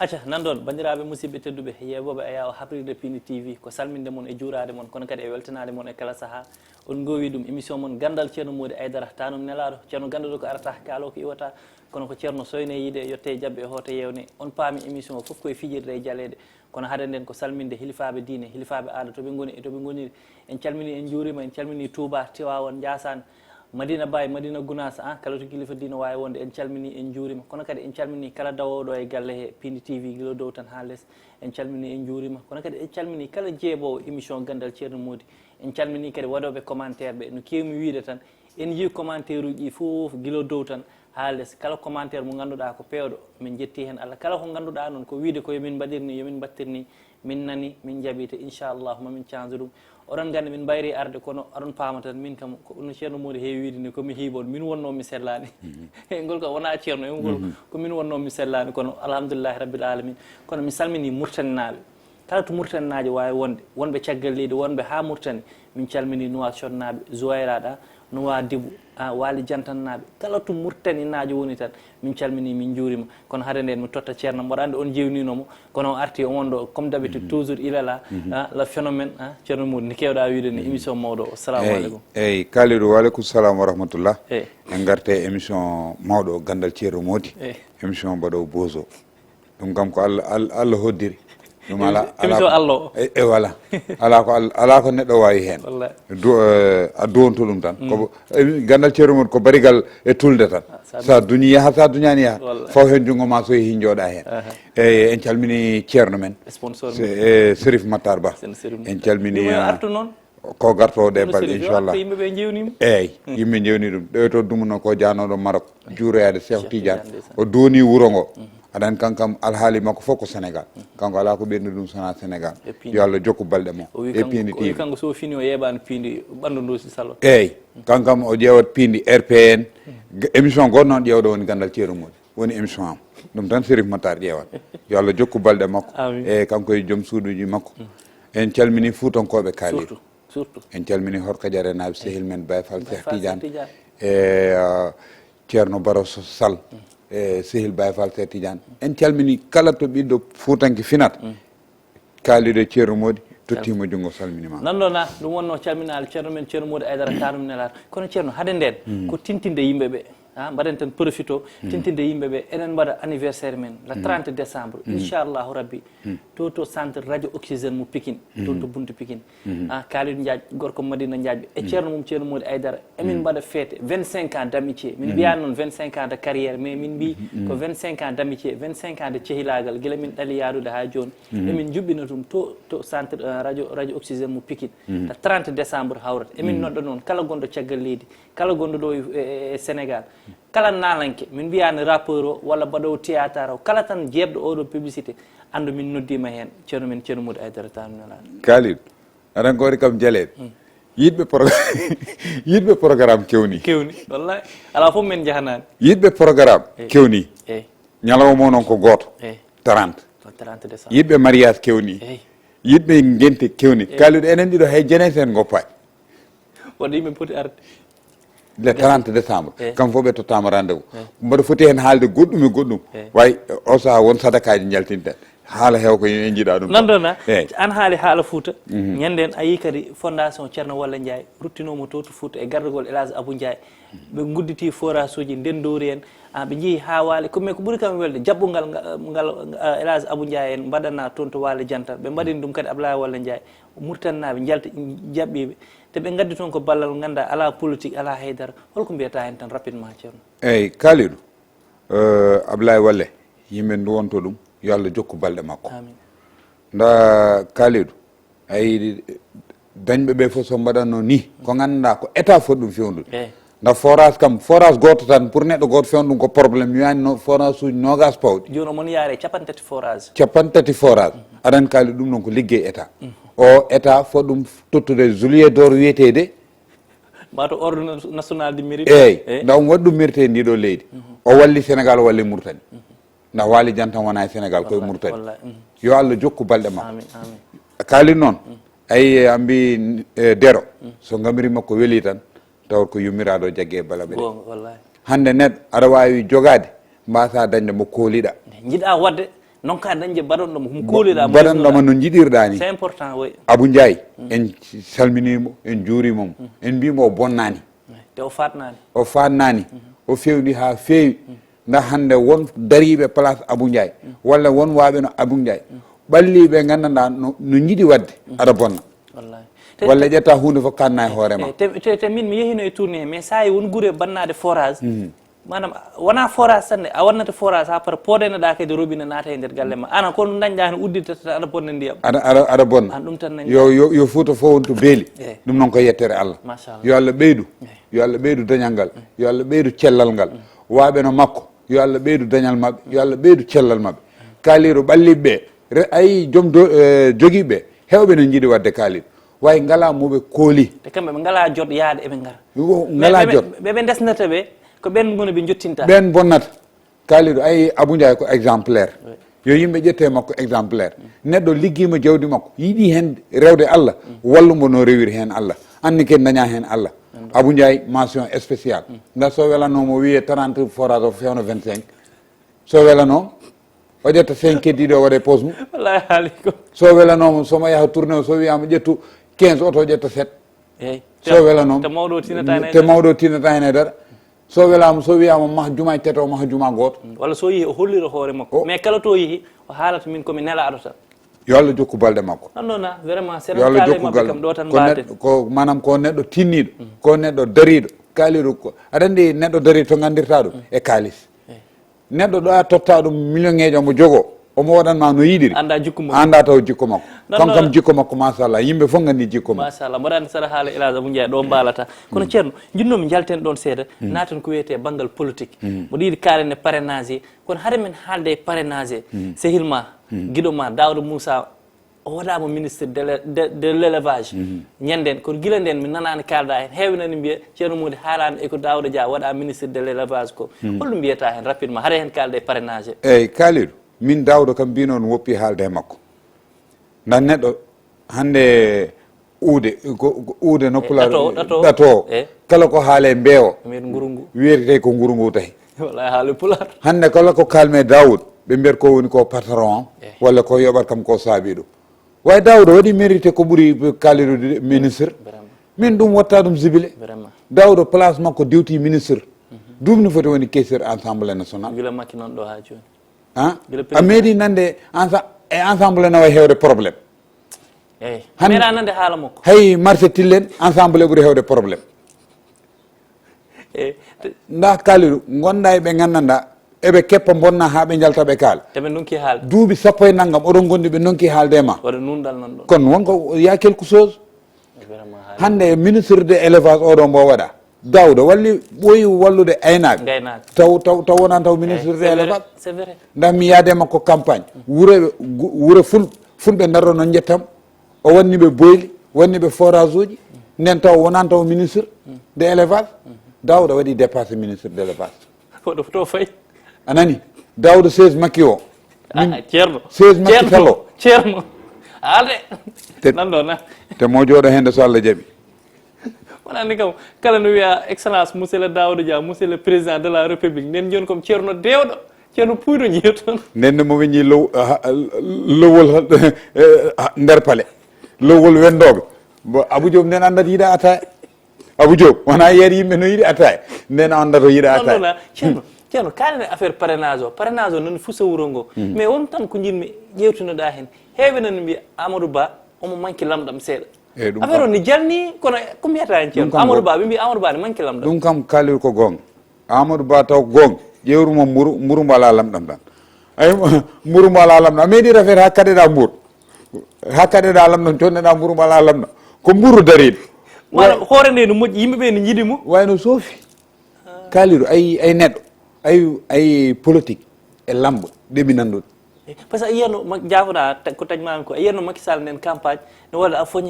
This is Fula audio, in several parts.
acca nanɗon bandiraɓe musidɓe tedduɓe yeɓoɓe e yaw habride Piindi TV ko salminde moon e juurade moon kono kadi e weltanade moon e kala saaha on gowi ɗum émission moon Ganndal Thierno Mody Aidara tanum nelaɗo ceerno ganduɗo ko arata kaalo ko iwata kono ko ceerno soyne yiide yette jabbe e hoto yewne on paami émission o foof koye fijirde e jaleɗe kono hade nden ko salminde hilifaɓe diine hilifaɓe aada toɓe goni e toɓe goniri en calmini en juurima en calmini Touba Tiwawon Ndiassane Madina Baye Madina Gounass kala to kilifa dina wawi wonde en calmini en juurima kono kadi en calmini kala dawoɗo e galle he Piindi TV guila dow tan ha less en calmini en juurima kono kadi en calmini kala jeeɓowo émission Ganndal Thierno Mody en calmini kadi waɗoɓe commentaire ɓe no kewmi wiide tan en jii commentaire uji ɗi foof guila dow tan ha less kala commentaire mo ganduɗa ko pewɗo min jetti hen Allah kala ko ganduɗa noon ko wiide ko yomin mbaɗirni yomin battirni min nani min jaɓite inchallah mamin change ɗum oɗon gandi min mbayri arde kono aɗon paama tan min kam no ceerno Mody heewi wiide ni komi hiiɓon min wonnomi sellani ngol ko wona ceerno e ngol ko min wonnomi sellani kono alhamdulillahi rabbil alamin kono mi salmini murtaninaɓe kala to murtaninaji wawi wonde wonɓe caggal leydi wonɓe ha murtani min calmini nowa connaɓe Zouwairaɗa nowa Dibu waali jantannaɓe kala to murtaninaji woni tan min calmini min juurima kono hade nden mi totta ceerno mboɗo andi on jewninomo kono o arti on ɗo comme d' habitude toujours il est là le phénomène ceerno Mody ni kewɗa wiide ni émission mawɗo o assalamu aleykum eyyi Kalidou waleykum salam wa rahmatullah en garte émission mawɗo Ganndal Thierno Mody émission mbaɗo bozo ɗum kam ko Allah hoddiri ɗum émission Allah e voilà ala ko neɗɗo wawi hen a duwonto ɗum tan ko Ganndal Thierno Mody ko barigal e tulde tan sa duñi yaha sa duñani yaha faw hen junggo ma so yeehi jooɗa hen eyyi en calmini ceerno men Sérif Matar Ba en calmini ko gartoɗe balɗe inchallah eyyi yimɓe jewni ɗum ɗoyto dumuno ko janoɗo Maroc juuroyade Cheikh Tidiane o doni wuuro ngo aɗani kankam alhaali makko fof ko Sénégal kanko ala ko ɓenni ɗum sona Sénégal yo Allah jokku balɗe mo e Piindi TV kanko so fini o yeɓani Piindi ɓandu ndu si salo eyyi kankam o ƴewat Piindi RPN émission goto noon ƴewɗo woni Ganndal Thierno Mody woni émission am ɗum tan Sérif Matar ƴewat yo Allah jokku balɗe makko e kanko e joom suuduji makko en calmini Fuutankoɓe Kalidou surtout en calmini Horkadiare naɓe sehil men Baye Fall Cheikh Tidiane e ceerno Baro Sall e sehil Baye Fall Cheikh Tidiane en calmini kala to ɓiɗɗo Fuutanke finata Kalidou Thierno Mody tottima junngo salminima nanɗona ɗum wonno calminali ceerno men ceerno Mody Aidara tanum nelata kono ceerno hade nden ko tintinde yimɓeɓe mbaɗen tan profite o tintinde yimɓeɓe enen mbaɗa anniversaire men le 30 décembre inchallahu rabbi to centre radio oxygéne mo Pikine to buntu Pikine Kalidou Ndiaye gorko Madina Ndiaye e ceerno mum ceerno Mody Aidara emin mbaɗa fête 25 ans d' amitié min mbiyani noon 25 ans de carrière mais min mbi ko 25 ans d' amitié 25 ans de cehilagal guila min ɗali yadude ha joni emin juɓɓina ɗum to centre radio oxygéne mo Pikine le 30 décembre hawrata emin nodda noon kala gonɗo caggal leydi kala gonɗo ɗo e Sénégal kala nalanke min mbiyani rappeur o walla mbaɗowo théâtre o kala tan jeebɗo oɗo publicité andu min noddima hen ceerno men ceerno Mody Aidara tanunelaɗo Kalidou aɗan gori kam jaleɗe yiɗɓe programme kewni wallahi ala fof men jahanani yiɗɓe programme kewni ñalawma noon ko goto 30 décembre yiɗɓe mariage kewni yiɗɓe gente kewni Kalidou enen ɗiɗo hay jeunesse en goppaji wonde yimɓe poti arde le 30 décembre kam fof ɓe tottama rendez-vous mbaɗa foti hen haalde goɗɗum e goɗɗum way o saaha won sadakaji jaltinten haala heew ko en jiiɗa ɗum nanɗona an haali haala Fouta ñanden a yi kadi fondation Thierno Walla Ndiaye ruttinomo to Fouta e gardugol Elage Abou Ndiaye ɓe gudditi forage uji ndendori en ɓe jeehi ha waali mais ko ɓuuri kam welde jaɓɓugal ngal Elage Abou Ndiaye en mbaɗana toon to waali jantal ɓe mbaɗini ɗum kadi Abdoulaye Walla Ndiaye murtannaɓe jalta jaɓɓiɓe te ɓe gaddi toon ko ballal ganda ala politique ala haydara holko mbiyata hen tan rapidement ceerno eyyi Kalidou Abdoulaye Walla yimɓe duwonto ɗum yo Allah jokku balɗe makko nda Kalidou ayi dañɓe ɓe fof so mbaɗanno ni ko ganduɗa ko état foti ɗum fewnude nda forage kam forage goto tan pour neɗɗo goto fewna ɗum ko probléme wiyani forage uji nogas pawɗi joni omon yaare capantati forage aɗani Kalidou ɗum noon ko liggey état o état fo ɗum tottude juillet d'or wiyetede mato ordre national de mérite eyyi ndaw waɗi ɗum mérité ndiɗo leydi o walli Sénégal o walli Mauritanie ndax waali jantan wona e Sénégal koye Mauritanie yo Allah jokku balɗe makko Kalidou noon ayi ambi dero so gamiri makko weeli tan tawat ko yummiraɗo jaggue e balaɓe ɗe hande neɗɗo aɗa wawi jogade mbasa dañde mo kooliɗa jiiɗa wadde non ka dañje baɗonɗomo hum kuuliɗa baɗanɗoma no jiɗirɗa ni c'est important oui Abou Ndiaye en salminimo en juurimomo en mbimo o bonnani te o fatnani o fewni ha feewi nda hande won dariɓe place Abou Ndiaye walla won waɓe no Abou Ndiaye ɓalliɓe gandanɗa no jiiɗi wadde aɗa bonna wallahi walla ƴetta hunde fof kanna e hoorema te min mi yehino e tourné mais sa yi won guure bannade forage manam wona forage tan a wonnata forage ha par poɗeneɗa kadi robinet naata e nder galle ma ana kono dañƴa hen udditata aɗa bonna ndiyam aɗa bonna ɗum tan yo fouta fof wonto beeli ɗum noon ko yettere Allah yo Allah ɓeydu yo Allah ɓeydu dañal ngal yo Allah ɓeydu cellal ngal waɓe no makko yo Allah ɓeydu dañal mabɓe yo Allah ɓeydu cellal mabɓe kaaliru ɓalliɓeɓe ayi joom joguiɓe hewɓe no jiiɗi wadde kaaliru way ngala moɓe kooli te kamɓe ɓe ngala jot yaade eɓe ngara ngala jot ɓeɓe desnata ɓe ko ɓen goni ɓe jottinta ɓen bonnata kaaliru ayi Abou Ndiaye ko exemplaire yo yimɓe ƴette makko exemplaire neɗɗo ligguima jawdi makko yiiɗi hen rewde Allah wallumo no rewiri hen Allah anni ken daña hen Allah Abou Ndiaye mention spéciale nda so welanomo wiye 30 forage o fewno 25 so welanomo o ƴetta 5 keddiɗo o waɗe poche mum wallahi haali ko so welanomo somo yaha tourné o so wiyama ƴettu 15 oto ƴetta 7 eyyi so welanomo te mawɗo tinata hen e dara so welama so wiyama maha juma teto maha juma goto walla so yeehi o hollira hoore makko mais kala to yeehi o haalata min komi nelaɗo tan yo Allah jokku balɗe makko non vraiment seɗa kaale mabɓe kam ɗo tan mbaden ko manam ko neɗɗo tinniɗo ko neɗɗo dariɗo kaaliɗo ko aɗa andi neɗɗo dariɗo to gandirta ɗum e kalis neɗɗo ɗo a totta ɗum million ŋeji omo jogo omo waɗanma no yiɗiri anda taw jikko makko kankam jikko makko machallah yimɓe fof gandi jikko makko machallah mbaɗa andi saɗa haala Elhadji Abou Ndiaye ɗo mbalata kono ceerno jinnomi jalten ɗon seeɗa naten ko wiyete banggal politique mboɗo yiiɗi kalene parrainage kono haade men haalde e parrainage sehil ma guiɗo ma Daouda Moussa o waɗama ministre de l'élevage ñanden kono guila nden mi nanani kalda hen heewi nani mbiya ceerno Mody haalani eko Daouda Dia waɗa ministre de l'élevage ko holɗum mbiyata hen rapidement haɗa hen kalde e parrainage eyyi kaaliɗo min Daouda kam mbino no woppi haalde e makko ndan neɗɗo hande uude noppulare ɗato kala ko haale mbeewo wiyete ko nguru ngu tahi wallahi haali pular hande kala ko kalme Daoud ɓe mbiyata ko woni ko patron walla ko yoɓat kam ko saabi ɗum way Daouda waɗi mérité ko ɓuuri kaalirude ministre min ɗum watta ɗum jibile Daouda place makko dewti ministre ɗum ni foti woni caissiére assemblée national gila makki noon ɗo ha joni a meeɗi nande e ensemble ne wawi hewde probléme eyyi meeɗa nande haala makko hay marché tillen ensemble ɓuuri hewde probléme nda kaaliru gonda eɓe gandanɗa eɓe keppa bonna ha ɓe jalta ɓe kaala eɓe donki haalde duuɓi sappo e naggam oɗon gondi ɓe donki haalde e ma waɗa nunɗal non ɗon kono wonko ya quelque chose hande ministre de élevage oɗo mbo waɗa Daouda walli ɓooyi wallude aynaɓe taw wonan taw ministre de élevage nda mi yaade makko campagne wuure fulɓe darro noon jettam o wanniɓe boyli wanniɓe forage uji nden taw wonan taw ministre de élevage Daouda waɗi dépassé ministre de élevage oɗo to fayi anani Daouda 16 makki o ceerno 16 makki talo ceerno alde nanɗo na te mo jooɗo hende so Allah jaaɓi wonani kam kala no wiya excellence monsieur le Daouda Dia monsieur le président de la république nden joni comme ceerno dewɗo ceerno puyɗo jiiya toon nden mo weñi lowol nder paale lowol wendoɓe Abou Diop nden andata yiiɗa ataya Abou Diop wona yeer yimɓe no yiiɗi ataya nden andata yiiɗa ataya ceerno kalene affaire parrainage o nani fusa wuro ngo mais won tan ko jinmi ƴewtunoɗa hen heeɓe nani mbiya Amadou Ba omo manque lamɗam seeɗa affaire o ni jalni kono ko mbiyata hen ceerno Amadou Ba ɓe mbi Amadou Ba ne manque lamɗam ɗum kam kalir ko gonga Amadou Ba taw gonga ƴewrumo mburu mbo ala lamɗam tan ay mburu mbo ala lamɗam a meeɗi affaire hakkadeɗa mburu hakkadeɗa lamɗam conneɗa mburu mbo ala lamɗam ko mburu dariɗo manam hoore nde no moƴƴi yimɓeɓe ne jiiɗimo wayno soofi kaaliru ay neɗɗo ay politique e lambo ɗeɓinanɗuɗe par ce que a yiyatno jafoɗa ko tañmami ko a yiyatno Macky Sall nden campagne no waɗa a fañ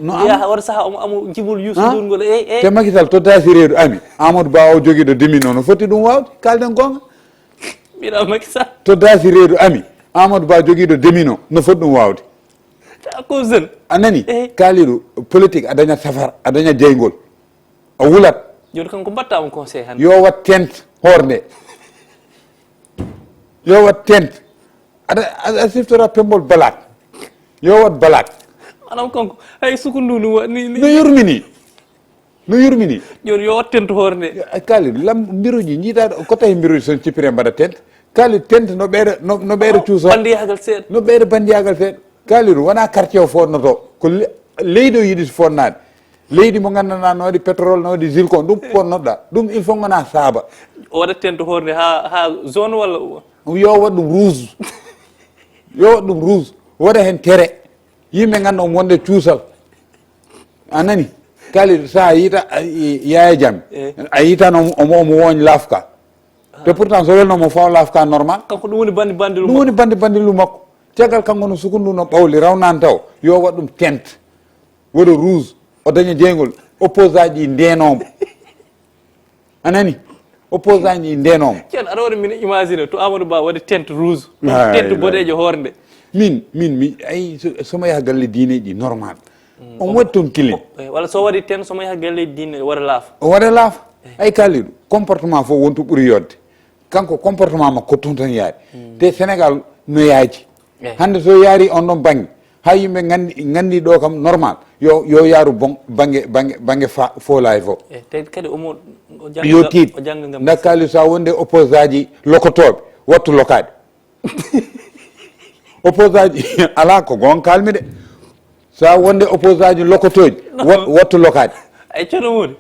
wiya waɗa saaha omo jibol Youssou Ndour ngol te Macky Sall tottasi reedu ami Amadou Ba o joguiɗo dimino no foti ɗum wawde kalden gonga mbiɗa Macky Sall tottasi reedu ami Amadou Ba joguiɗo dimino no foti ɗum wawde ko jeune a nani kaaliru politique a daña safara a daña jeygol a wulat joni kanko mbattamo conseil hande yo wat tent hoorde yo wat tent aɗa siftora pembol balak yo wat balak manam konko hay sukundu no yurmini joni yo wattentu horde kali lam mbiruji jiitaɗo ko tawi mbiruji son cippire mbaɗa tent kali tent no ɓeyɗa cuuso bandiyagal seeɗa no ɓeyɗa bandiyagal seeɗa kaliru wona quartier o fonnoto ko leydi o yiɗi fonnade leydi mo gandanɗa no waɗi pétrole no waɗi zircon ɗum ponnoɗa ɗum il faut gona saaba o waɗa tentu horde ha zone walla yo waɗ ɗum rouge waɗa hen tere yimɓe ganda omo wonde cuusal a nani kali sa yiita Yaya Jammeh a yiitano omo woñ lafka te pourtant so welnomo faw lafka normal kanko ɗum woni bandilu ɗum woni bandilu makko caggal kanko no sukundu no ɓawli rawnani taw yo waɗ ɗum tent waɗa rouge o daña jeygol opposant ji ndenomo anani opposant ji ndenomo ceerno aɗa waɗa min imagine to Amadou Ba waɗi tent rouge tent boɗejo horde min ay somo yaha galle diineji normal on waɗi toon kilin walla so waɗi ten somo yaha galle diine waɗa laafa ay kalliɗo comportement fof wonto ɓuuri yodde kanko comportement makko toon tan yaari te Sénégal no yaaji hande so yaari on ɗon banggue ha yimɓe gandi ɗo kam normal yo yaaru bon banggue foolay fo te kadi omo yo tiit dakkali sa wonde opposant ji lokotoɓe wattu lokade opposant ji ala ko gon kalmi de sa wonde opposant ji lokotoji wattu lokade ay ceerno Mody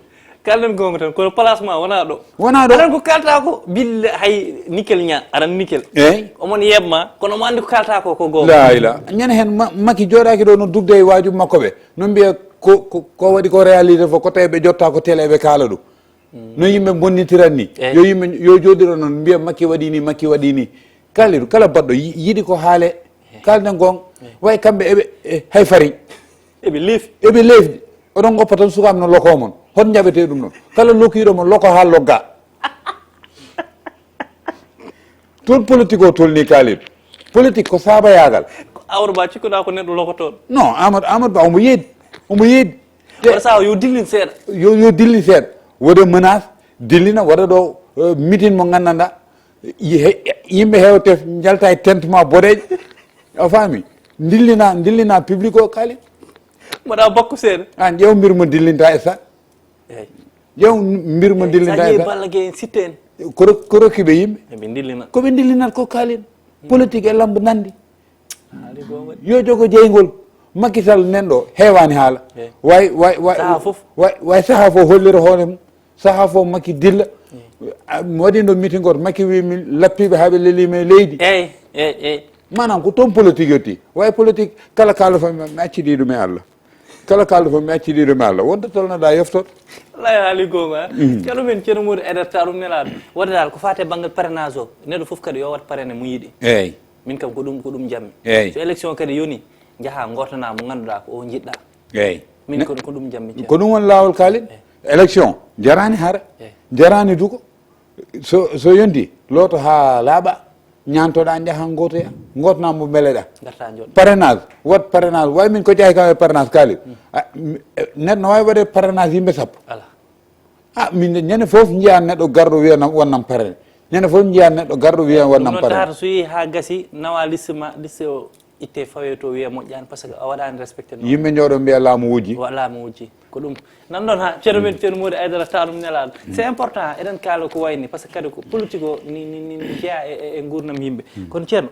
kalden gonga tan kono placement wona ɗo aɗan ko kalta ko bille hay nickel ña aɗan nickel eyyi omon yebma kono omo andi ko kalta ko gonga la ñande hen Macky joɗaki ɗo no dugde e wajum makko ɓe no mbiya ko waɗi ko réalité fof ko tawi ɓe jotta ko télé ɓe kaala ɗum no yimɓe bonnitiran ni yo yimɓe yo joɗiro noon mbiya Macky waɗi ni kaliɗo kala baɗɗo yiiɗi ko haale kalden gonga way kamɓe eɓe hay fari eɓe leefdi oɗon goppa tan sukam no loko mon hon jaɓete ɗum ɗon kala lokiɗomo loko ha logga toon politique o tolni kaliɗo politique ko sabayagal Amadou Ba cikkuɗa ko neɗɗo lokotoɗo non Amadou Ba omo yeedi waɗa sawa yo dillin seeɗa yo dillin seeɗa waɗa menace dillina waɗa ɗo meeting mo gandanɗa yimɓe hewte jalta e tentement boɗeje a faami dillina public o kaliɗo mbaɗa bakku seeɗa an ƴeew mbir mo dillinta e sa ƴeew mbir mo dillinta e sa ballage en sitte en ko rokkiɓe yimɓe eɓe dillina koɓe dillinat ko kaalin politique e lambo nandi yo jogo jeygol Macky Sall nanɗo heewani haala way saaha fof hollira hoore mum saaha fof Macky dilla mi waɗi ɗo meeting goto Macky wi min lappiɓe haaɓe lelima e leydi eyyi manam ko toon politique yetti way politique kala kalɗo fo mi accidi ɗum e Allah kala kalɗo fof mi accidi ɗum e Allah wonde tolnoɗa yeftoɗo lay haali gonga ceerno men ceerno Mody aidata ɗum nelaɗo waɗadal ko fate banggal parrainage o neɗɗo foof kadi yo wat parraine mo yiiɗi eyyi min kam ko ɗum jammi eyyi so élection kadi yoni jaaha gortana mo ganduɗa ko o jiɗɗa eyyi min ko ɗum jammi ko ɗum woni lawol kalin élection jarani hara jarani duko so yonti looto ha laaɓa ñantoɗa jaaha gotoya gotanamo beleɗa parrainage wat parrainage way min ko ƴeey kam e parrainage kaali neɗɗo no wawi waɗe parrainage yimɓe sappo min ñande foof jiyan neɗɗo garɗo wiya wonnam parraine ñande foof jiyan neɗɗo garɗo wiya wonnam parraine so yi ha gasi nawa liste o itte fawe to wiya moƴƴani par ce que a waɗani respecté yimɓe jooɗo mbiya laamu wujji laamu wujji ko ɗum nan ɗon ha ceerno men ceerno Mody Aidara ta ɗum nelaɗo c' est important eɗen kaala ko wayni par ce que kadi ko politique o ni jeeya e gurdam yimɓe kono ceerno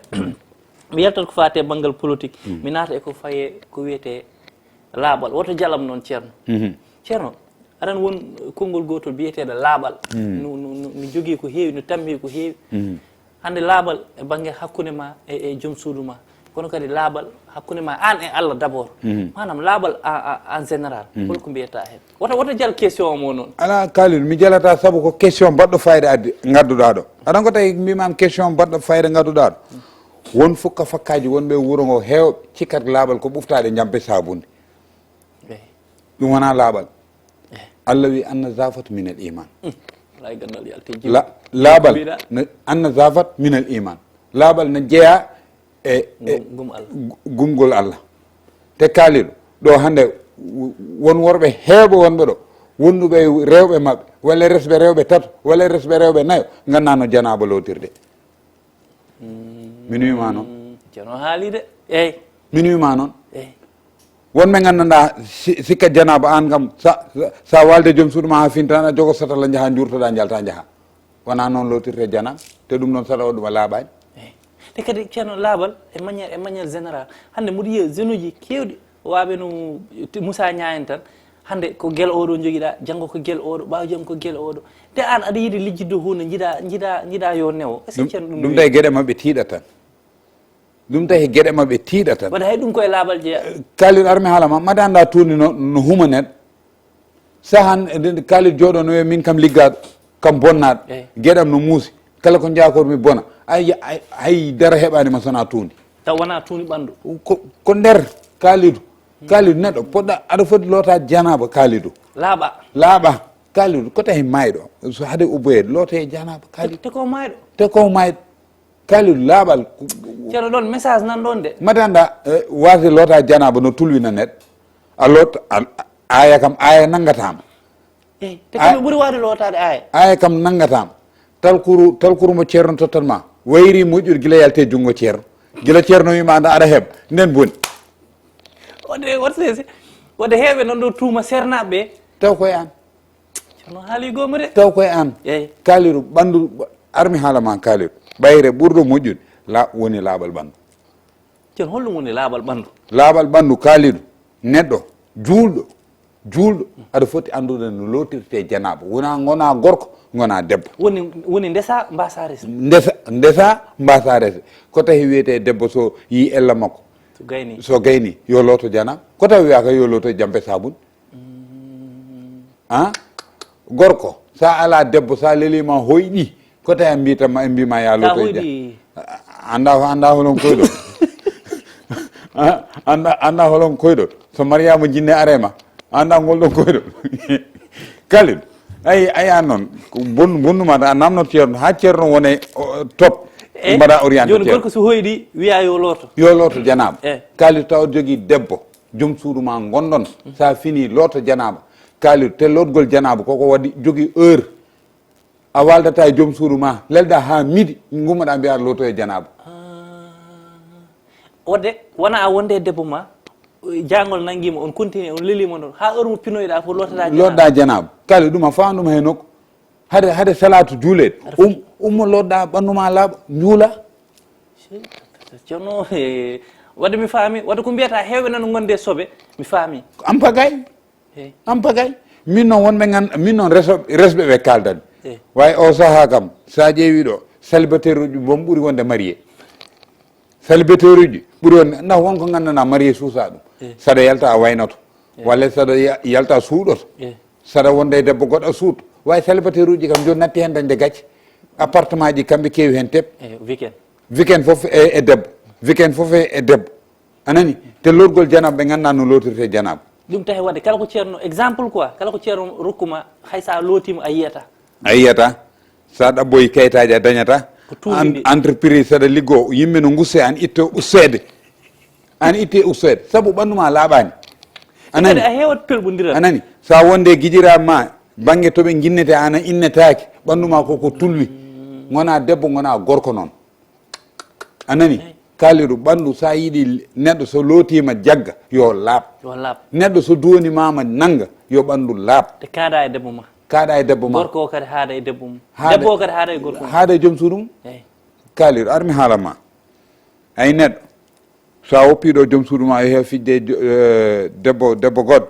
mi yaltat ko fate banggal politique mi naata eko faye ko wiyete laaɓal woto jalam noon ceerno aɗan won konngol gotol biyeteɗo laaɓal no jogui ko heewi no tammi ko heewi hande laaɓal e banggue hakkude ma e joom suudu ma kono kadi laaɓal hakkude ma an e Allah d' abord manam laaɓal en général holko mbiyata hen woto jal question o mo noon ala kalil mi jalata saabu ko question mbaɗɗo fayida addi gadduɗa ɗo aɗan ko tawi mbimam question mbaɗɗo fayida gadduɗa ɗo won fukka fakkaji wonɓe wuuro ngo hewɓe cikkat laaɓal ko ɓuftaɗe jampe sabunde ɗum wona laaɓal Allah wi anna zafat min al iman laaɓal anna zafat min al iman laaɓal ne jeeya gumgol Allah te kaaliɗo ɗo hande won worɓe heewɓe wonɓe ɗo wonduɓe rewɓe mabɓe walla resɓe rewɓe tato walla resɓe rewɓe nayo gandano janaba lotirde min wima noon ceerno haali de eyyi min wima noon eyyi wonɓe gandanɗa sikka janaba an kam sa walde joom suudu ma ha fintana jogo satala jaaha jurtoɗa jalta jaaha wona noon lotirte janaba te ɗum noon saɗa o ɗuma laaɓani eyyi te kadi ceerno laaɓal e maniére général hande mboɗo yiya jeune uji kewɗi waɓe no Moussa Ñahen tan hande ko guel oɗo joguiɗa janggo ko guel oɗo ɓawa joom ko guel oɗo te an aɗa yiiɗi lijjidde hunde jiiɗa yo newo est ce que ceerno ɗum tawi gueɗe mabɓe tiiɗat tan ɗum tawi gueɗe mabɓe tiiɗat tan waɗa hay ɗum koye laaɓal jeeya kalid armi haalama mbaɗa anda tuundi no huma neɗɗo sahan kalid jooɗo no wiya min kam liggaɗo kam bonnaɗo gueɗam no muusi kala ko jakormi bona hay dara heɓanima sona tuundi taw wona tuundi ɓandu ko nder kalidou neɗɗo poɗɗa aɗa foti loota janaba kalidou laaɓa kalidou ko tawi mayɗo so haade ubboyede loote e janaba kalidou te ko mayɗo kalidou laaɓal ceerno ɗon message nan ɗon de madanda wasde loota janaba no tulwina neɗɗo a loota aya kam aya nangatama te kamɓe ɓuuri wawde lootade aya kam nangatama talkuru mo ceerno tottatma wayri moƴƴude guila yalte junngo ceerno guila ceerno wima anda aɗa heeɓa nden boni wode heeɓe noon ɗo tuuma sernaɓe ɓe taw koye an ceerno haali gomo de taw koye an kaaliru ɓandu armi haalama kaaliru ɓayre ɓurɗo moƴƴude woni laaɓal ɓandu ceerno holɗum woni laaɓal ɓandu laaɓal ɓandu kaaliru neɗɗo juulɗo aɗa foti andude no lotirte janaba gona gorko gona debbo woni ndesa mbasa rese ndesa mbasa rese ko tawi wiyete debbo so yi ella makko so gayni yo looto janaba ko tawi wiyaka yo looto jampe sabun gorko sa ala debbo sa lelima hoyɗi ko tawi mbitama mbima ya looto anda holon koyɗo anda holon koyɗo so mariama jinne arema anda ngolɗon koyɗo kalid aya noon bonnuma a namno ceerno ha ceerno wone top mbaɗa orienté joni gorko so hoyɗi wiya yo looto janaba kalid taw jogui debbo joom suudu ma gonɗon sa fini looto janaba kalid te lotgol janaba koko waɗi jogui heure a waldata e joom suudu ma lelɗa ha midi gummaɗa mbiya looto e janaba wadde wona a wonde debbo ma jangol nanguima on continue on lelima ɗon ha heure mo pinoyɗa fof lotɗa janaba kala ɗum a fanduma he nokku hade salatu juulede ummo lotɗa ɓanduma laaɓa juula ceerno wadde mi faami wadde ko mbiyata hewɓe nan gonde soɓe mi faami am pagay min noon wonɓe min noon resɓe ɓe kaldani way o saaha kam sa ƴeewi ɗo célibataire uji boom ɓuuri wonde marié célibataire uji ɓuuri wonde ndax wonko gandana marié suusa ɗum saɗa yalta a waynoto walla saɗa yalta suuɗoto saɗa wonde e debbo goɗɗo suuɗo way célibataire uji kam joni natti hen dañde gacce appartement ji kamɓe keewi hen teɓ weekend foof e debbo weekend foof e debbo anani te lotgol janaba ɓe ganda no lotirte janaba ɗum tawi wadde kala ko ceerno exemple quoi kala ko ceerno rokkuma hay sa lootima a yiyata sa ɗabboyi kayitaji a dañata entreprise saɗa liggo yimɓe no gusse an itte ussede saabu ɓanduma laaɓani anani a hewat pelɓodira anani sa wonde guiƴirama ma banggue toɓe guinnete ana innetaki ɓanduma koko tulwi gona debbo gona gorko noon anani kaaliru ɓandu sa yiiɗi neɗɗo so lootima jagga yo laaɓ neɗɗo so duwonimama nanga yo ɓandu laaɓ te kaada e debbo ma gorko o kadi haada e debbo mum debbo o kadi haada e gorko haada e joom suudu mum kaaliru armi haalama ay neɗɗo sa woppiɗo joom suudu ma yo heew fijde debbo goɗɗo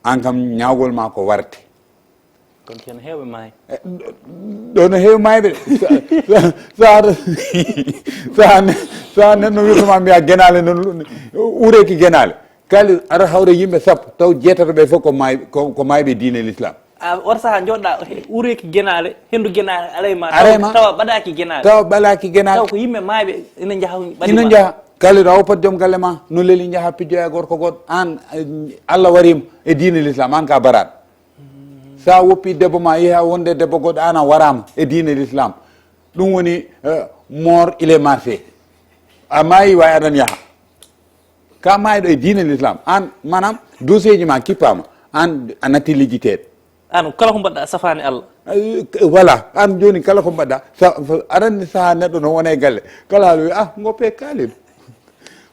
an kam ñawgol ma ko warte kono ceerno heewɓe maayi ɗo no heewi mayɓe sa neɗɗo wirtoma mbiya guenale no ureki guenale kaali aɗa hawre yimɓe sappo taw jeetato ɓe fof ko mayɓe diine l'islam or saha joɗɗa ureki guenale hendu guenale arayma tawa ɓaɗaki guenale taw ko yimɓe mayɓe ina jaaha kaali a woppat joom galle ma no leeli jaaha pijjoya gorko goɗɗo an Allah warima e diine l'islam an ka baraɗo sa woppi debbo ma yeeha wonde debbo goɗɗo an a warama e diine l'islam ɗum woni mort il est marché a maayi way aɗan yaaha ka maayiɗo e diine l'islam an manam dossier ji ma kippama an a natti lijjiteɗe an kala ko mbaɗɗa safani Allah voilà an joni kala ko mbaɗɗa aɗanni saaha neɗɗo no wone galle kala haala wi goppe kaaliɗo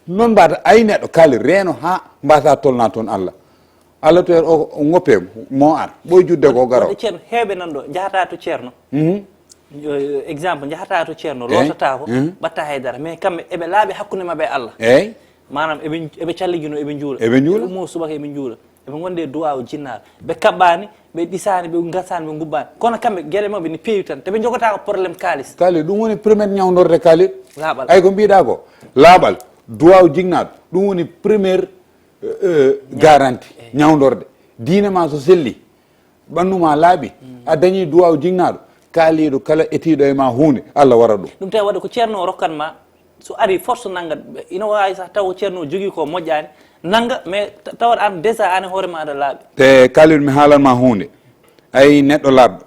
non mbata ay neɗɗo kaali reeno ha mbasa tolna toon Allah to o ngoppe mo ar boy judde ko garo ceerno heɓe nan ɗo jahata to ceerno exemple jahata to ceerno lotata ko batta haydara mais kamɓe eɓe laaɓi hakkude mabɓe e Allah eyyi manam eɓe calligino eɓe juula mo subaka eɓe juula eɓe gonde duwa o jinnaɗo ɓe kaɓɓani ɓe ɗisani ɓe gasani ɓe gubbani kono kamɓe gueɗe mabɓe ni peewi tan teɓe jogota ko probléme kalis ɗum woni premiére ñawdorde kaalis laaɓal ay ko mbiɗa ko laaɓal duwa o jignaɗo ɗum woni premiére garantie ñawdorde diine ma so selli ɓannuma laaɓi a dañi duwa o jignaɗo kaaliɗo kala etiɗo e ma hunde Allah wara ɗum tawi waɗa ko ceerno o rokkanma so ari force naggat ina wawi sah taw ceerno jogui ko moƴƴani nagga mais tawat an déjà an hoore ma aɗa laaɓi te kaaliɗo mi haalanma hunde ayi neɗɗo laaɓɗo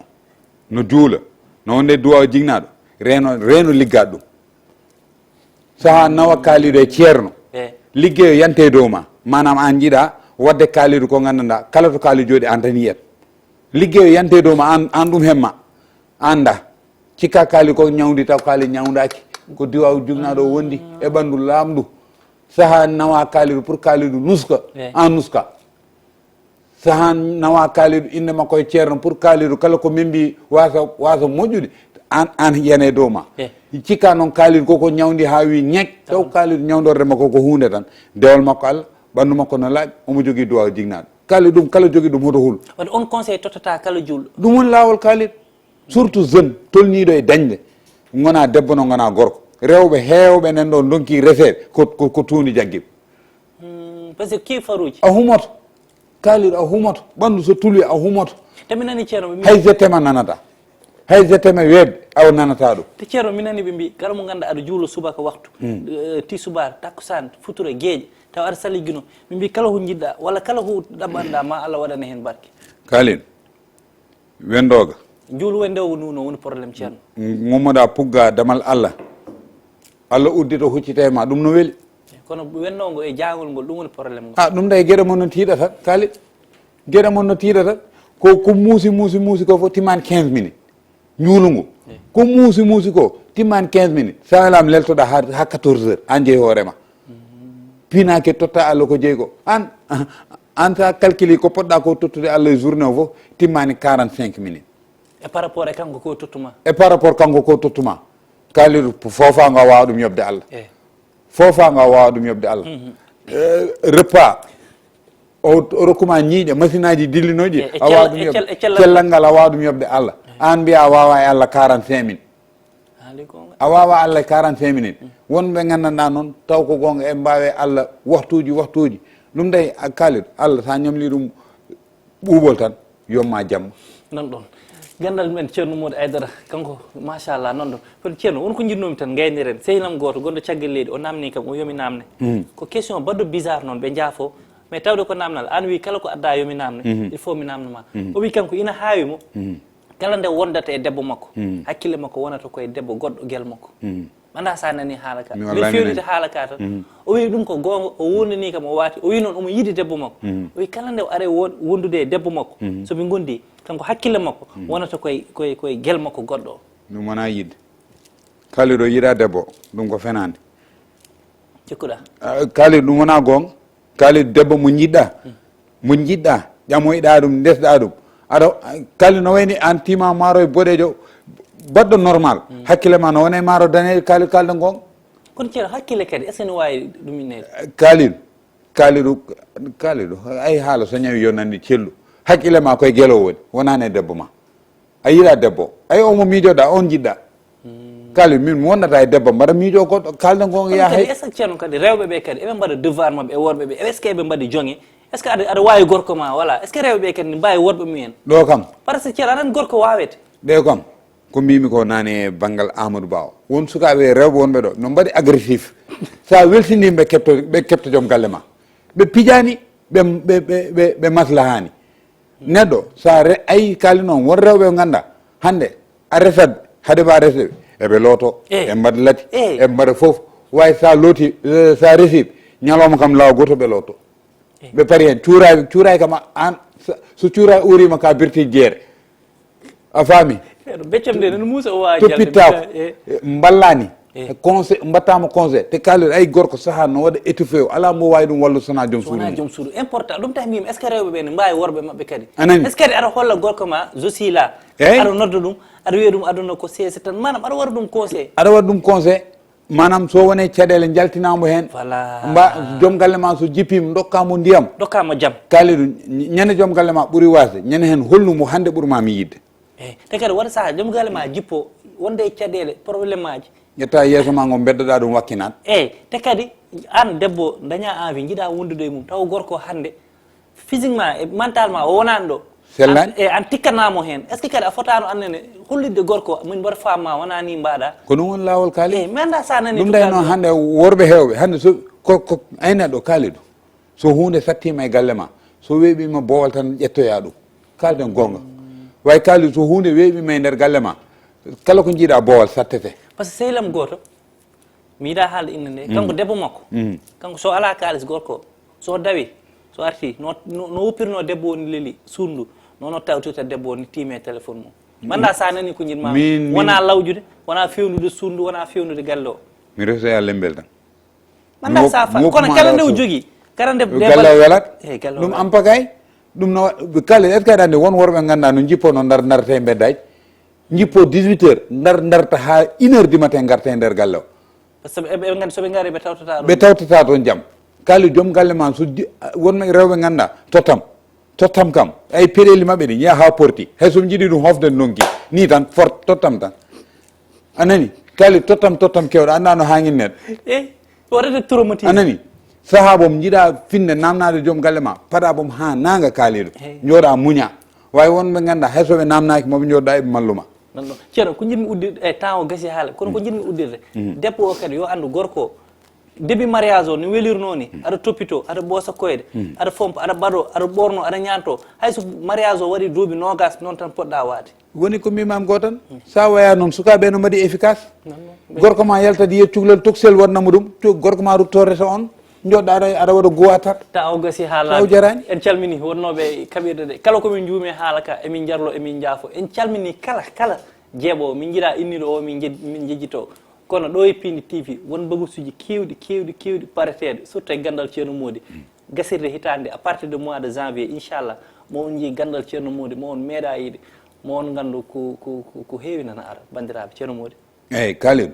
no juula no wonde duwa o jignaɗo reeno liggaɗo ɗum saha nawa kaaliɗo e ceerno liggeyo yante dow ma manam an jiiɗa wadde kaaliɗo ko gandanɗa kala to kaali jooɗi an tan yiyat liggeyo yante dow ma an ɗum hemma anda cikka kaali ko ñawdi taw kaali ñawdaki ko duwa o jignaɗo o wondi e ɓandu lamdu saha nawa kaaliɗo pour kaaliɗo nuska en nuska saha nawa kaaliɗo inde makko e ceerno pour kaaliɗo kala ko membi wasa moƴƴude an yane dow ma cikka noon kaaliɗo koko ñawdi ha wi ñek taw kaaliɗo ñawdorde makko ko hunde tan dewal makko Allah ɓandu makko no laaɓi omo jogui duwa o jignaɗo kaali ɗum kala jogui ɗum hoto huul wadde on conseil tottata kala julɗo ɗum woni lawol kaaliɗo surtout jeune tolniɗo e dañde gona debbo no gona gorko rewɓe hewɓe nen ɗo donki resede ko tundi jagguiɓe par ce que ki faruji a humoto kaaliɗo a humoto ɓandu so tuli a humoto te mi nani ceerno hay jettema nanata hay jettema weɓde awa nanata ɗum te ceerno mi nani ɓe mbi kala mo ganduɗa aɗa juulo subaka waktu ti subar takkusan futuro gueeƴe taw aɗa saligguino ɓe mbi kala ko jiɗɗa walla kala ko ɗaɓɓanɗa ma Allah waɗana hen barke kalin wendoga juulu wende o nuno woni probléme ceerno gummoɗa pugga damal Allah uddito huccite ma ɗum no weeli kono wennogo e jangol ngol ɗum woni probléme ngo ɗum da e gueɗe mon no tiiɗa tan kaali gueɗe mon no tiiɗa tan ko muusi ko fof timmani 15 minutes ñuulungu ko muusi ko timmani 15 minutes sahalam leltoɗa ha 14 heures an jeeyi hoorema pinake totta Allah ko jeeyi ko an sa calcule ko poɗɗa ko tottude Allah e journée o fof timmani 45 minutes e par rapport e kanko ko tottuma kanko ko tottuma kaaliɗo fofago a wawa ɗum yobde Allah fofago a wawa ɗum yobde Allah repas o rokkuma ñiiƴe machine aji dillinoji a wawa ɗum yobde cellal ngal a wawa ɗum yobde Allah an mbiya a wawa e Allah 45 minutes a wawa Allah 45 minutes wonɓe gandanɗa noon taw ko gonga e mbawe Allah waktuji ɗum day kaaliɗo Allah sa ñamli ɗum ɓuuɓol tan yomma jamma non ɗon gandal men ceerno Mody Aidara kanko machallah noon ɗon kono ceerno wonko jinnomi tan gayniren sehinam goto gonɗo caggal leydi o namni kam o yomi namne ko question baddo bizarre noon ɓe jaafo mais tawde ko namnal an wi kala ko adda yomi namne il faut mi namnoma o wi kanko ina haawi mo kala nde wondata e debbo makko hakkille makko wonata koye debbo goɗɗo guel makko anda sa nani haala ka ɓe fewlite haala ka tan o wi ɗum ko gonga o wondani kam o waati o wi noon omo yiidi debbo makko o wi kala nde o are wondude e debbo makko soɓe gondi kanko hakkille makko wonata koye guel makko goɗɗo o ɗum wona yidde kaaliɗo yiiɗa debbo ɗum ko fenande cikkuɗa kaaliɗo ɗum wona gonga kaaliɗo debbo mo jiɗɗa ƴamoyɗa ɗum ndesɗa ɗum aɗa kaali no wayni an tima maaro e boɗejo baɗɗo normal hakkille ma no wona e maaro danejo kalɗo gonga kono ceerno hakkille kadi est ce que ne wawi ɗuminede kaaliɗo ay haala so ñawi yonandi cellu hakkille ma koye guelo woni wonani e debbo ma a yiiɗa debbo ay omo miijoɗa on jiɗɗa kaali min mi wonnata e debbo mbaɗa miijo goɗɗo kalɗo gonga ya hay est ce que ceerno kadi rewɓe ɓe kadi eɓe mbaɗa devoir mabɓe e worɓe ɓe est ce que eɓe mbaɗi jonge est ce que aɗa wawi gorko ma voilà est ce que rewɓe ɓe kadi ne mbawi worɓe mumen ɗo kam par ce que ceerno aɗani gorko wawete ɗe kam ko mbimi ko nane e banggal Amadou Ba o won sukaɓe rewɓe wonɓe ɗo no mbaɗi agressif sa weltinima ɓe kepta joom galle ma ɓe pijani ɓe maslahani neɗɗo sa ayi kaali noon won rewɓe ganda hande a resat haade ba resɓe eɓe looto e mbaɗa lati e mbaɗa foof way sa looti sa resib ñalawma kam lawa goto ɓe looto ɓe paari hen cuuray kam an so cuuray urima ka birti jeere a faami beccam nde nene muusa o wawi toppittako mballani conseil mbattama conseil te kalel ay gorko saha no waɗa étouffé o ala mo wawi ɗum wallu sona joom suudu important ɗum tahi mbimi est ce que rewɓe ɓe ne mbawi worɓe mabɓe kadi anani est ce que kadi aɗa holla gorko ma je suis là aɗa nodda ɗum aɗa wiya ɗum aduna ko sese tan manam aɗa waɗa ɗum conseil manam so wone caɗele jaltinamo hen mba joom galle ma so jippima dokkamo ndiyam dokkama jaam kaali ɗum ñande joom galle ma ɓuuri wasde ñande hen hollumo hande ɓuurmami yidde te kadi waɗa saaha joom galle ma jippo wonde e caɗele probléme aji ƴetta yeeso ma ngo beddoɗa ɗum wakkinat te kadi an debbo daña envie jiiɗa wondude e mum taw gorko hande physiquement e mentalement o wonani ɗo sellani an tikkanamo hen est ce que kadi a fotano annene hollidde gorko min mbaɗa famma wona ni mbaɗa ko ɗum woni lawol kaali mi anda sa nani ɗum day noon hande worɓe hewɓe hande so ko ayneɗo kaali ɗum so hunde sattima e galle ma so weeɓima boowal tan ƴettoya ɗum kalden gonga way kaali so hunde weeɓima e nder galle ma kala ko jiiɗa boowal sattete par ce que sehlam goto mi yiɗa haalde inde nde kanko debbo makko kanko so ala kalis gorko so dawi so arti no wuppirno debbo woni leeli sundu nono tawtirta debbo woni tiime téléphone mum manda sa nani ko jiɗma wona lawjude wona fewnude sundu wona fewnude galle o mi resoya lembel tan manda sa fa kono kala nde o jogui kala nde galle o welat ɗum ampagay ɗum no kala est ce que aɗa won worɓe ganduɗa no jippono darta e beddaji jippo 18 heures darta ha 1 heure du matin garta e nder galle o par ce que ɓe gandi soɓe gaari ɓe tawtata toon jaam kaali joom galle ma so wonɓe rewɓe ganduɗa tottam kam ay peɗeli mabɓe ɗi yiya ha porti hay somi jiiɗi ɗum hofde donki ni tan fort tottam tan anani kaali tottam kewɗo anda no hangin neɗɗo waɗata traumatisme anani saha bom jiiɗa finde namnade joom galle ma paɗa bom ha naga kaaliɗo jooɗa muña way wonɓe ganduɗa hay soɓe namnaki moɓe jooɗɗa eɓe malluma non ceerno ko jiɗmi uddirde e temps o gasi haala kono ko jiɗmi uddirde debbo o kadi yo andu gorko début mariage o no welirno ni aɗa toppito aɗa ɓoosa koyde aɗa fompa aɗa ɓaɗo aɗa ɓorno aɗa ñanto hayso mariage o waɗi duuɓi nogas noon tan poɗɗa waade woni ko mbimam go tan sa waya noon sukaɓe no mbaɗi efficace gorko ma yaltade yiye cukalel toksel wonnamo ɗum gorko ma ruttorreta on joɗɗa aɗa waɗa gowatar ta o gasi haala jarani en calmini wonnoɓe kaɓirɗe ɗe kala komin juumi haala ka emin jarlo emin jaafo en calmini kala jeeɓo min jiiɗa inniɗo o min jejjito kono ɗo e Piindi TV won bagusuji kewɗi pareteɗe surtout e Ganndal Thierno Mody gasirde hitande à partir de mois de janvier inchallah mo on jii Ganndal Thierno Mody mo on meeɗa yiide mo on gandu ko heewi nana ara bandiraɓe Thierno Mody eyyi kalin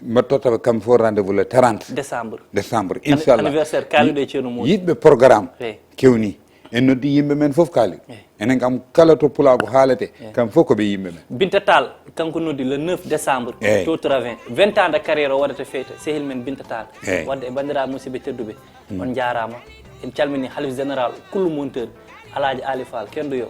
mbattotaɓe kam fo rendez-vous le 30 décembre inchallah anniversaire kaaliɗo e Thierno Mody yiɗɓe programme kewni en noddi yimɓe men foof kaali enen kam kala to pulaago haalete kam fof koɓe yimɓe men Binta Tall kanko noddi le 9 décembre to Travin 20 ans de carrière o waɗata feyta sehil men Binta Tall wadde e bandiraɓe musidɓe tedduɓe on jarama en calmini halif général kullu monteur Alhaji Ali Fall kendo yo